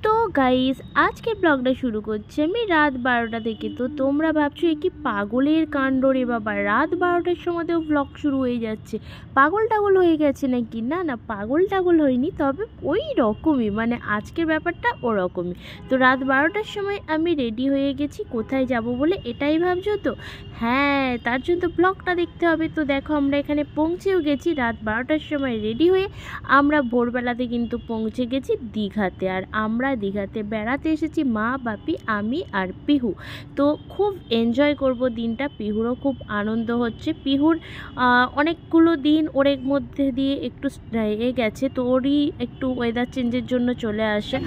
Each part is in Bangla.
তো গাইস আজকের ব্লগটা শুরু করছি আমি রাত 12টা থেকে। তো তোমরা ভাবছো এ কি পাগলের কাণ্ড রে বাবা, রাত 12টার সময়তেও ব্লগ শুরু হয়ে যাচ্ছে, পাগল টাগল হয়ে গেছে নাকি? না না, পাগল টাগল হয়নি, তবে ওই রকমই, মানে আজকের ব্যাপারটা ওরকমই। তো রাত 12টার সময় আমি রেডি হয়ে গেছি কোথায় যাব বলে, এটাই ভাবছো তো? হ্যাঁ, তার জন্য তো ব্লগটা দেখতে হবে। তো দেখো আমরা এখানে পৌঁছেও গেছি রাত 12টার সময় রেডি হয়ে। আমরা ভোরবেলাতে কিন্তু পৌঁছে গেছি দীঘাতে, আর আমরা দীঘাতে বেড়াতে এসেছি মা, বাপি, আমি আর পিহু। তো খুব এনজয় করব দিনটা, পিহুরও খুব আনন্দ হচ্ছে। পিহুর অনেকগুলো দিন ওর মধ্যে দিয়ে একটু গেছে, তো ওরই একটু ওয়েদার চেঞ্জের জন্য চলে আসে।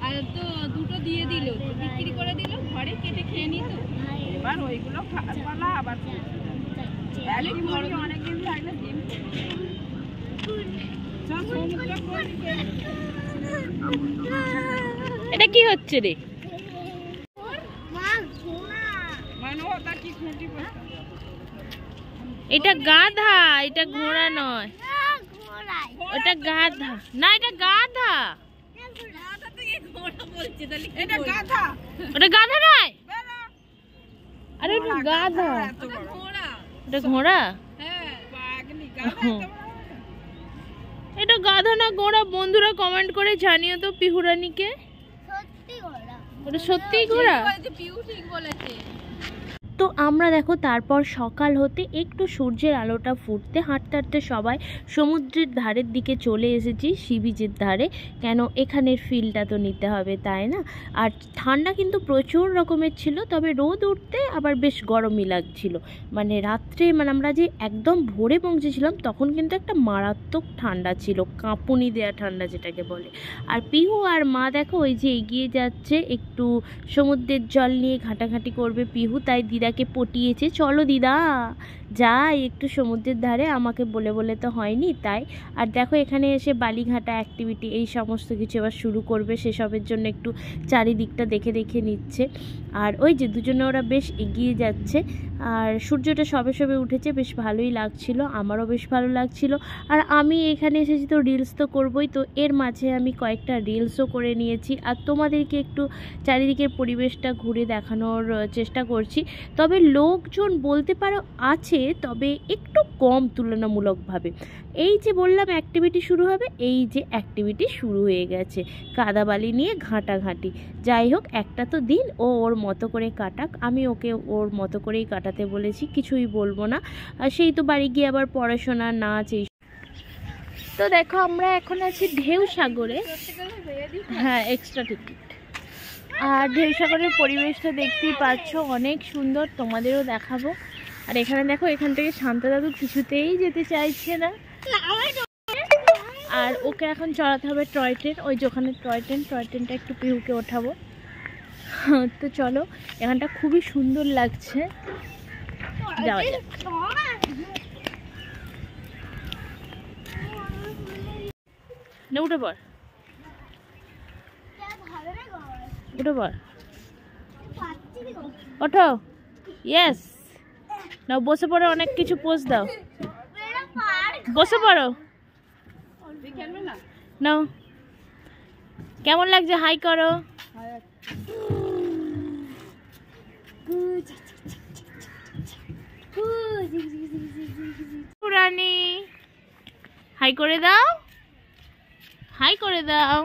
আর তো দুটো দিয়ে দিল, বিক্রি করে দিল, ঘরে কেটে খেয়ে নিত। এবার ওইগুলো পালা আবার অনেকদিন থাকলে ডিম। এটা কি হচ্ছে রে? এটা গাধা, এটা ঘোড়া নয়, ওটা গাধা না, এটা গাধা। এটা গাধা, ওটা গাধা নয়, আরে এটা গাধা, এটা ঘোড়া। এটা গাধা না ঘোড়া? বন্ধুরা কমেন্ট করে জানিও তো পিহুরানিকে, ওটা সত্যিই ঘোড়া? পিউ ঠিক বলেছে। তো আমরা দেখো তারপর সকাল হতে একটু সূর্যের আলোটা ফুটতে হাঁটতে হাঁটতে সবাই সমুদ্রের ধারের দিকে চলে এসেছি, সি বিচের ধারে। কেন, এখানের ফিলটা তো নিতে হবে, তাই না? আর ঠান্ডা কিন্তু প্রচুর রকমের ছিল, তবে রোদ উঠতে আবার বেশ গরমই লাগছিল। মানে রাত্রে, মানে আমরা যে একদম ভোরে পৌঁছেছিলাম তখন কিন্তু একটা মারাত্মক ঠান্ডা ছিল, কাঁপুনি দেয়া ঠান্ডা যেটাকে বলে। আর পিহু আর মা দেখো ওই যে এগিয়ে যাচ্ছে, একটু সমুদ্রের জল নিয়ে ঘাঁটাঘাঁটি করবে পিহু, তাই দিদাকে পটিয়েছে, চলো দিদা যাই একটু সমুদ্রের ধারে, আমাকে বলে বলে তো হয়নি তাই। আর দেখো এখানে এসে বালিঘাটা অ্যাক্টিভিটি এই সমস্ত কিছু এবার শুরু করবে, সেসবের জন্য একটু চারিদিকটা দেখে দেখে নিচ্ছে। আর ওই যে দুজনে ওরা বেশ এগিয়ে যাচ্ছে, আর সূর্যটা সবে সবে উঠেছে, বেশ ভালোই লাগছিল, আমারও বেশ ভালো লাগছিল। আর আমি এখানে এসেছি তো রিলস তো করবই, তো এর মাঝে আমি কয়েকটা রিলসও করে নিয়েছি, আর তোমাদেরকে একটু চারিদিকের পরিবেশটা ঘুরে দেখানোর চেষ্টা করছি। তবে লোকজন বলতে পারো আছে, তবে একটু কম তুলনামূলকভাবে। এই যে বললাম অ্যাক্টিভিটি শুরু হবে, এই যে অ্যাক্টিভিটি শুরু হয়ে গেছে, কাদাবালি নিয়ে ঘাঁটাঘাঁটি। যাই হোক, একটা তো দিন ও ওর মতো করে কাটাক, আমি ওকে ওর মতো করেই কাটাতে বলেছি, কিছুই বলবো না। আর সেই তো বাড়ি গিয়ে আবার পড়াশোনা, নাচ এই। তো দেখো আমরা এখন আছি ঢেউ সাগরে, হ্যাঁ এক্সট্রা টিকিট। আর ঢেউ সাগরের পরিবেশটা দেখতেই পাচ্ছ, অনেক সুন্দর, তোমাদেরও দেখাবো। আর এখানে দেখো, এখান থেকে শান্তা দাদু কিছুতেই যেতে চাইছে না, আর ওকে এখন চড়াতে হবে টয় ট্রেন, ওই যে ওখানে টয় ট্রেনটা একটু পিহুকে ওঠাবো। তো চলো, এখানটা খুবই সুন্দর লাগছে, যাওয়া যাক। না উঠে পড়, উঠে পড়, ওঠো, ইয়েস। নাও বসে পড়ো, অনেক কিছু পোজ দাও, বসে পড়ো। নাও, কেমন লাগছে? হাই করো। রানী হাই করে দাও, হাই করে দাও।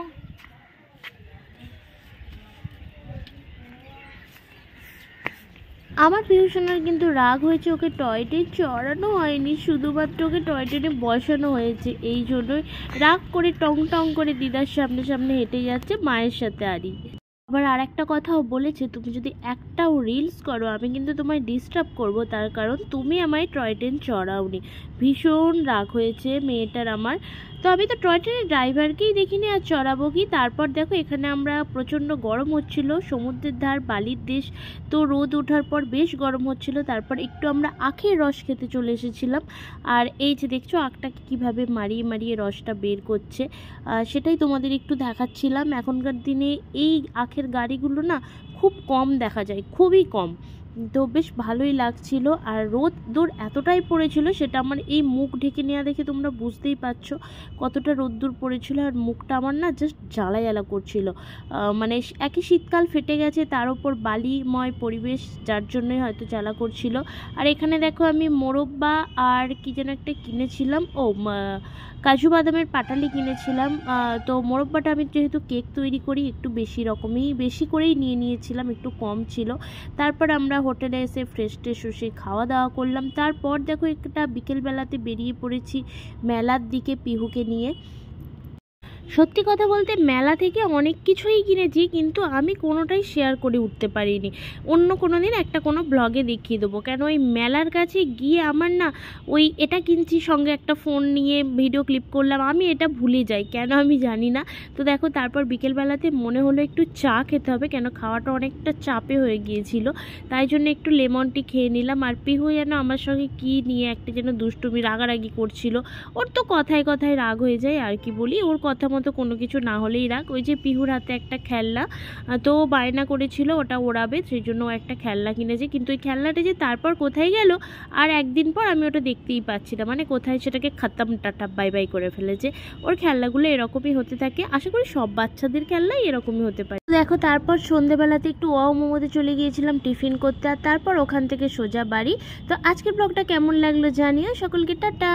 আমার পিউষণের কিন্তু রাগ হয়েছে, ওকে টয় ট্রেন চড়ানো হয়নি, শুধুমাত্র ওকে টয় ট্রেনে বসানো হয়েছে, এই জন্যই রাগ করে টং টং করে দিদার সামনে সামনে হেঁটে যাচ্ছে মায়ের সাথে। আরই আবার আর একটা কথাও বলেছে, তুমি যদি একটাও রিলস করো আমি কিন্তু তোমায় ডিস্টার্ব করব, তার কারণ তুমি আমায় টয় ট্রেন চড়াওনি। ভীষণ রাগ হয়েছে মেয়েটার আমার। তো আমি তো টয় ট্রেনের ড্রাইভারকেই দেখিনি, আর চড়াবো কি। তারপর দেখো এখানে আমরা প্রচণ্ড গরম হচ্ছিল, সমুদ্রের ধার, বালির দেশ, তো রোদ ওঠার পর বেশ গরম হচ্ছিল। তারপর একটু আমরা আখের রস খেতে চলে এসেছিলাম, আর এই যে দেখছো আখটাকে কীভাবে মারিয়ে মারিয়ে রসটা বের করছে, সেটাই তোমাদের একটু দেখাচ্ছিলাম। এখনকার দিনে এই আখের গাড়িগুলো না খুব কম দেখা যায়, খুবই কম। তো বেশ ভালোই লাগছিল। আর রোদ দূর এতটাই পড়েছিল, সেটা আমার এই মুখ ঢেকে নেওয়া দেখে তোমরা বুঝতেই পারছো কতটা রোদ্দুর পড়েছিল। আর মুখটা আমার না জাস্ট জ্বালা জ্বালা করছিল, মানে একই শীতকাল ফেটে গেছে, তার উপর বালিময় পরিবেশ, যার জন্যই হয়তো জ্বালা করছিল। আর এখানে দেখো আমি মোরব্বা আর কি যেন একটা কিনেছিলাম, কাজু বাদামের পাটালি কিনেছিলাম। তো মোরব্বাটা আমি যেহেতু কেক তৈরি করি একটু বেশি করেই নিয়ে নিয়েছিলাম, একটু কম ছিল। তারপর আমরা হোটেলে এসে ফ্রেশ ট্রেশ হয়ে খাওয়া দাওয়া করলাম। তারপর দেখো একটা বিকেলবেলাতে বেরিয়ে পড়েছি মেলার দিকে পিহুকে নিয়ে। সত্যি কথা বলতে মেলা থেকে অনেক কিছুই কিনেছি, কিন্তু আমি কোনোটাই শেয়ার করে উঠতে পারিনি। অন্য কোনো দিন একটা কোনো ব্লগে দেখিয়ে দেবো, কেন ওই মেলার কাছে গিয়ে আমার না ওই এটা কিনছি সঙ্গে একটা ফোন নিয়ে ভিডিও ক্লিপ করলাম, আমি এটা ভুলে যাই কেন আমি জানি না। তো দেখো তারপর বিকেলবেলাতে মনে হলো একটু চা খেতে হবে, কেন খাওয়াটা অনেকটা চাপে হয়ে গিয়েছিল, তাই জন্য একটু লেমন টি খেয়ে নিলাম। আর পিহু যেন আমার সঙ্গে কী নিয়ে একটা যেন দুষ্টুমি রাগারাগি করছিল। ওর তো কথায় কথায় রাগ হয়ে যায়, আর কি বলি, ওর কথা মতো কোনো কিছু না হলেই রাগ। ওই যে পিহুর হাতে একটা খেলনা, তো বায়না করেছিল ওটা ওড়াবে, সেই জন্য ও একটা খেলনা কিনেছে, কিন্তু ওই খেলনাটা যে তারপর কোথায় গেল আর একদিন পর আমি ওটা দেখতেই পাচ্ছি না, মানে কোথায় সেটাকে খতম টাটা বাই বাই করে ফেলেছে। ওর খেলনাগুলো এরকমই হতে থাকে, আশা করি সব বাচ্চাদের খেলনাই এরকমই হতে পারে। দেখো তারপর সন্ধেবেলাতে একটু মোমোতে চলে গিয়েছিলাম টিফিন করতে, আর তারপর ওখান থেকে সোজা বাড়ি। তো আজকের ব্লগটা কেমন লাগলো জানিও, সকলকে টাটা।